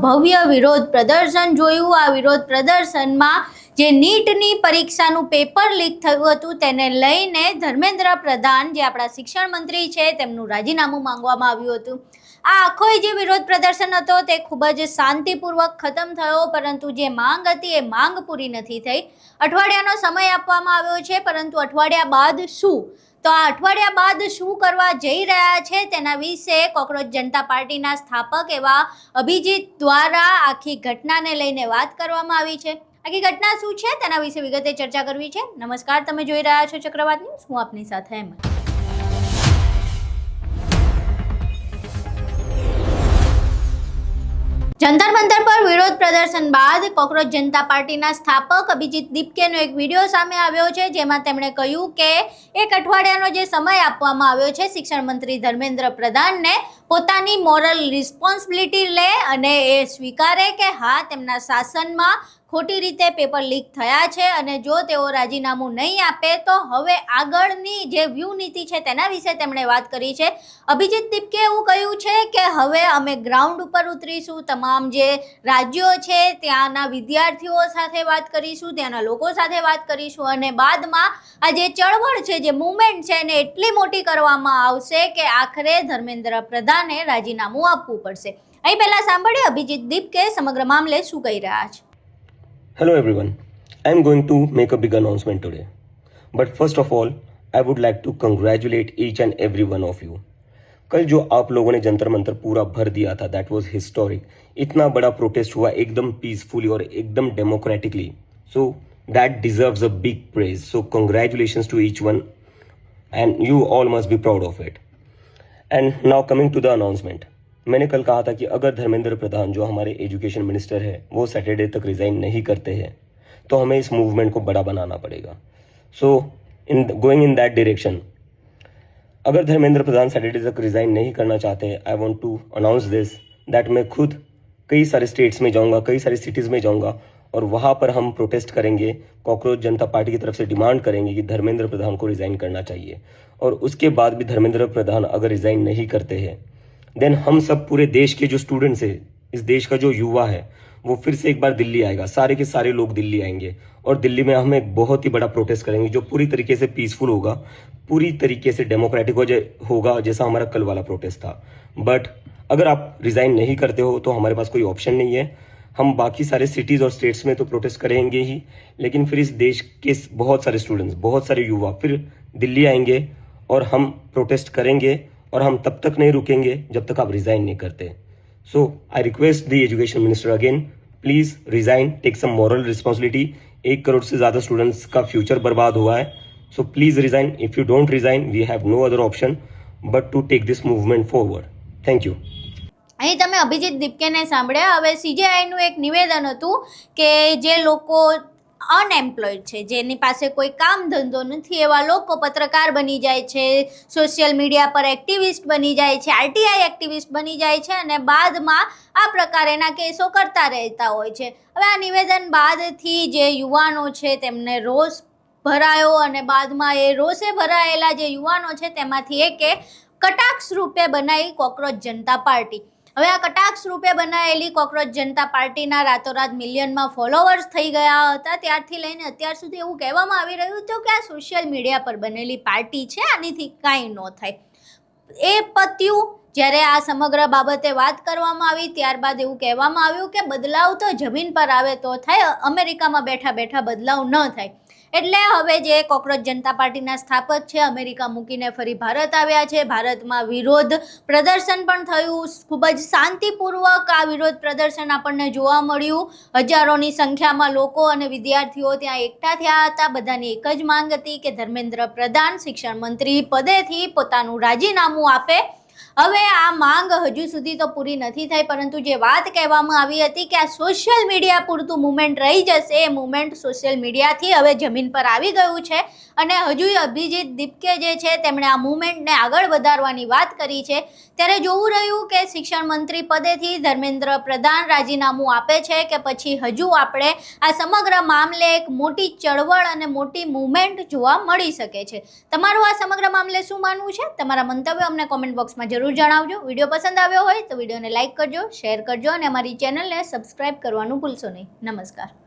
ભવ્ય વિરોધ પ્રદર્શન જોયું। આ વિરોધ પ્રદર્શનમાં જે નીટની પરીક્ષાનું પેપર લીક થયું હતું તેને લઈને ધર્મેન્દ્ર પ્રધાન જે આપણા શિક્ષણ મંત્રી છે તેમનું રાજીનામું માંગવામાં આવ્યું હતું। આ આખો જે વિરોધ પ્રદર્શન હતો તે ખૂબ જ શાંતિપૂર્વક ખતમ થયો, પરંતુ જે માંગ હતી એ માંગ પૂરી નથી થઈ। અઠવાડિયાનો સમય આપવામાં આવ્યો છે, પરંતુ અઠવાડિયા બાદ શું? તો આ અઠવાડિયા બાદ શું કરવા જઈ રહ્યા છે તેના વિશે કોકરોચ જનતા પાર્ટીના સ્થાપક એવા અભિજીત દ્વારા આખી ઘટનાને લઈને વાત કરવામાં આવી છે। આખી ઘટના શું છે તેના વિશે વિગતે ચર્ચા કરવી છે। નમસ્કાર, તમે જોઈ રહ્યા છો ચક્રવાત ન્યૂઝ, હું આપની સાથે હેમંત। જંતર મંતર પર વિરોધ પ્રદર્શન બાદ કોકરોચ જનતા પાર્ટીના સ્થાપક અભિજીત દીપકેનો એક વિડીયો સામે આવ્યો છે, જેમાં તેમણે કહ્યું કે એક અઠવાડિયાનો જે સમય આપવામાં આવ્યો છે શિક્ષણ મંત્રી ધર્મેન્દ્ર પ્રધાનને પોતાની મોરલ રિસ્પોન્સિબિલિટી લે અને એ સ્વીકારે કે હા, તેમના શાસનમાં ખોટી રીતે પેપર લીક થયા છે અને જો તેઓ રાજીનામું નહીં આપે તો હવે આગળની જે વ્યૂહ નીતિ છે તેના વિશે તેમણે વાત કરી છે। અભિજીત દીપકે એવું કહ્યું છે કે હવે અમે ગ્રાઉન્ડ ઉપર ઉતરીશું, તમામ જે રાજ્યો છે ત્યાંના વિદ્યાર્થીઓ સાથે વાત કરીશું, ત્યાંના લોકો સાથે વાત કરીશું અને બાદમાં આ જે ચળવળ છે, જે મુવમેન્ટ છે એને એટલી મોટી કરવામાં આવશે કે આખરે ધર્મેન્દ્ર પ્રધાને રાજીનામું આપવું પડશે। અહીં પહેલા સાંભળીએ અભિજીત દીપકે સમગ્ર મામલે શું કહી રહ્યા છે। Hello everyone, I am going to make a big announcement today. But first of all, I would like to congratulate each and every one of you. कल जो आप लोगों ने जंतर मंतर पूरा भर दिया था, that was historic. इतना बड़ा प्रोटेस्ट हुआ एकदम पीसफुली और एकदम democratically. So that deserves a big praise. So congratulations to each one and you all must be proud of it. And now coming to the announcement. मैंने कल कहा था कि अगर धर्मेंद्र प्रधान जो हमारे एजुकेशन मिनिस्टर है वो सैटरडे तक रिज़ाइन नहीं करते हैं तो हमें इस मूवमेंट को बड़ा बनाना पड़ेगा। So in going in that direction, अगर धर्मेंद्र प्रधान सैटरडे तक रिज़ाइन नहीं करना चाहते, I want to announce this that मैं खुद कई सारे स्टेट्स में जाऊंगा, कई सारी सिटीज़ में जाऊंगा और वहाँ पर हम प्रोटेस्ट करेंगे। कॉकरोच जनता पार्टी की तरफ से डिमांड करेंगे कि धर्मेंद्र प्रधान को रिज़ाइन करना चाहिए और उसके बाद भी धर्मेंद्र प्रधान अगर रिज़ाइन नहीं करते हैं देन हम सब पूरे देश के जो स्टूडेंट्स है, इस देश का जो युवा है वो फिर से एक बार दिल्ली आएगा। सारे के सारे लोग दिल्ली आएंगे और दिल्ली में हम एक बहुत ही बड़ा प्रोटेस्ट करेंगे जो पूरी तरीके से पीसफुल होगा, पूरी तरीके से डेमोक्रेटिक होगा, जैसा हमारा कल वाला प्रोटेस्ट था। बट अगर आप रिज़ाइन नहीं करते हो तो हमारे पास कोई ऑप्शन नहीं है। हम बाकी सारे सिटीज़ और स्टेट्स में तो प्रोटेस्ट करेंगे ही, लेकिन फिर इस देश के बहुत सारे स्टूडेंट्स, बहुत सारे युवा फिर दिल्ली आएंगे और हम प्रोटेस्ट करेंगे और हम तब तक नहीं रुकेंगे जब तक आप रिज़ाइन नहीं करते। So I request the education minister again, please resign, take some moral responsibility. 1 crore से ज़्यादा स्टूडेंट्स का फ्यूचर बर्बाद हुआ है। So please resign. If you don't resign we have no other option but to take this movement forward. Thank you. અહીં તમે અભિજીત દીપકેને સાંભળ્યા। હવે સીજેઆઈનું એક નિવેદન હતું કે જે લોકો અનએમ્પ્લોયડ છે, જેની પાસે કોઈ કામ ધંધો નથી, એવા લોકો પત્રકાર બની જાય છે, સોશિયલ મીડિયા પર એક્ટિવિસ્ટ બની જાય છે, આરટીઆઈ એક્ટિવિસ્ટ બની જાય છે અને બાદમાં આ પ્રકારેના કેસો કરતા રહેતા હોય છે। હવે આ નિવેદન બાદથી જે યુવાનો છે તેમને રોષ ભરાયો અને બાદમાં એ રોષે ભરાયેલા જે યુવાનો છે તેમાંથી એકે કટાક્ષ રૂપે બનાવી કોકરોચ જનતા પાર્ટી। હવે આ કટાક્ષ રૂપે બનાવેલી કોકરોચ જનતા પાર્ટીના રાતોરાત મિલિયનમાં ફોલોવર્સ થઈ ગયા હતા। ત્યારથી લઈને અત્યાર સુધી એવું કહેવામાં આવી રહ્યું હતું કે આ સોશિયલ મીડિયા પર બનેલી પાર્ટી છે, આનીથી કાંઈ ન થાય। એ પત્યું જ્યારે આ સમગ્ર બાબતે વાત કરવામાં આવી ત્યારબાદ એવું કહેવામાં આવ્યું કે બદલાવ તો જમીન પર આવે તો થાય, અમેરિકામાં બેઠા બેઠા બદલાવ ન થાય। એટલે હવે જે કોકરોચ જનતા પાર્ટીના સ્થાપક છે અમેરિકા મૂકીને ફરી ભારત આવ્યા છે। ભારતમાં વિરોધ પ્રદર્શન પણ થયું, ખૂબ જ શાંતિપૂર્વક આ વિરોધ પ્રદર્શન આપણને જોવા મળ્યું। હજારોની સંખ્યામાં લોકો અને વિદ્યાર્થીઓ ત્યાં એકઠા થયા હતા। બધાની એક જ માંગ હતી કે ધર્મેન્દ્ર પ્રધાન શિક્ષણ મંત્રી પદેથી પોતાનું રાજીનામું આપે। હવે આ માંગ હજુ સુધી તો પૂરી નથી થઈ, પરંતુ જે વાત કહેવામાં આવી હતી કે આ સોશિયલ મીડિયા પૂરતું મુવમેન્ટ રહી જશે, એ મુવમેન્ટ સોશિયલ મીડિયાથી હવે જમીન પર આવી ગયું છે અને હજુ અભિજીત દીપકે જે છે તેમણે આ મુવમેન્ટને આગળ વધારવાની વાત કરી છે। ત્યારે જોવું રહ્યું કે શિક્ષણ મંત્રી પદેથી ધર્મેન્દ્ર પ્રધાન રાજીનામું આપે છે કે પછી હજુ આપણે આ સમગ્ર મામલે એક મોટી ચળવળ અને મોટી મુવમેન્ટ જોવા મળી શકે છે। તમારું આ સમગ્ર મામલે શું માનવું છે? તમારા મંતવ્યો અમને કોમેન્ટ બોક્સમાં જરૂર જરૂર જણાવજો. વિડીયો પસંદ આવ્યો હોય તો વિડીયોને લાઇક કરજો, શેર કરજો અને અમારી ચેનલને સબસ્ક્રાઇબ કરવાનું ભૂલશો નહીં. નમસ્કાર.